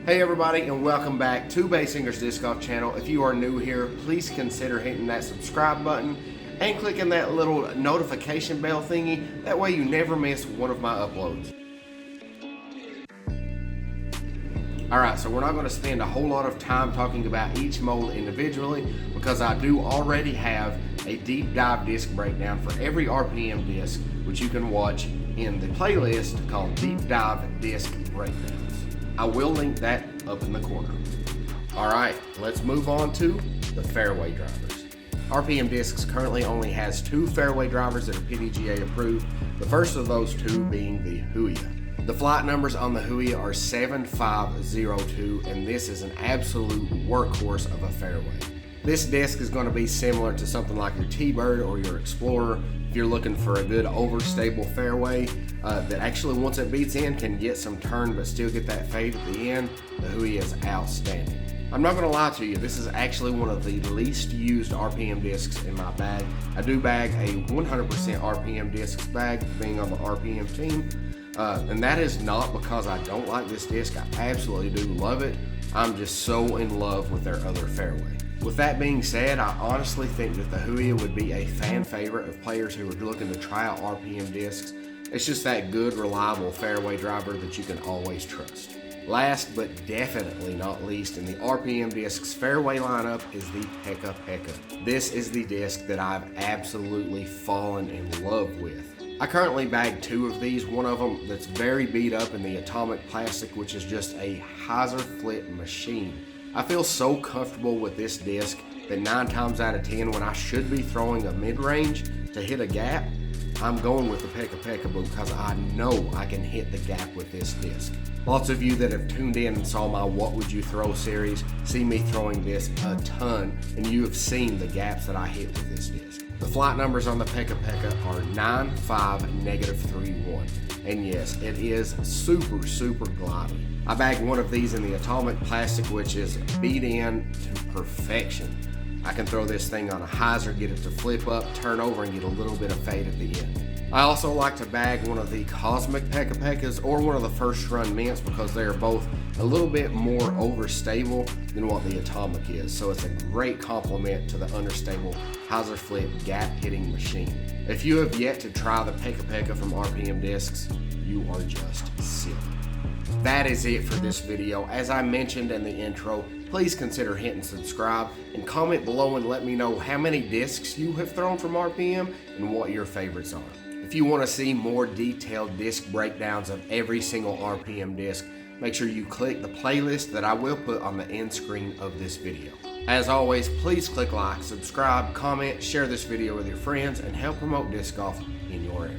Hey everybody, and welcome back to Baysinger's Disc Golf Channel. If you are new here, please consider hitting that subscribe button and clicking that little notification bell thingy. That way you never miss one of my uploads. Alright, so we're not going to spend a whole lot of time talking about each mold individually because I do already have a deep dive disc breakdown for every RPM disc, which you can watch in the playlist called Deep Dive Disc Breakdowns. I will link that up in the corner. Alright, let's move on to the fairway drivers. RPM Discs currently only has two fairway drivers that are PDGA approved, the first of those two being the Huia. The flight numbers on the Huia are 7502, and this is an absolute workhorse of a fairway. This disc is going to be similar to something like your T-Bird or your Explorer. If you're looking for a good overstable fairway that actually once it beats in can get some turn but still get that fade at the end, the Huia is outstanding. I'm not going to lie to you, this is actually one of the least used RPM discs in my bag. I do bag a 100% RPM discs bag, being on the RPM team, and that is not because I don't like this disc. I absolutely do love it. I'm just so in love with their other fairway. With that being said, I honestly think that the Huia would be a fan favorite of players who are looking to try out RPM discs. It's just that good, reliable fairway driver that you can always trust. Last but definitely not least in the RPM discs fairway lineup is the Pekapeka. This is the disc that I've absolutely fallen in love with. I currently bag two of these, one of them that's very beat up in the atomic plastic, which is just a hyzer flip machine. I feel so comfortable with this disc that 9 times out of 10 when I should be throwing a mid-range to hit a gap, I'm going with the Pekapeka because I know I can hit the gap with this disc. Lots of you that have tuned in and saw my What Would You Throw series see me throwing this a ton, and you have seen the gaps that I hit with this disc. The flight numbers on the Pekapeka are 95-31, and yes, it is super glidey. I bagged one of these in the atomic plastic, which is beat in to perfection. I can throw this thing on a hyzer, get it to flip up, turn over, and get a little bit of fade at the end. I also like to bag one of the Cosmic Pekapekas or one of the first run mints because they are both a little bit more overstable than what the Atomic is. So it's a great complement to the understable hyzer flip gap hitting machine. If you have yet to try the Pekapeka from RPM Discs, you are just silly. That is it for this video. As I mentioned in the intro, please consider hitting subscribe and comment below and let me know how many discs you have thrown from RPM and what your favorites are. If you want to see more detailed disc breakdowns of every single RPM disc, make sure you click the playlist that I will put on the end screen of this video. As always, please click like, subscribe, comment, share this video with your friends, and help promote disc golf in your area.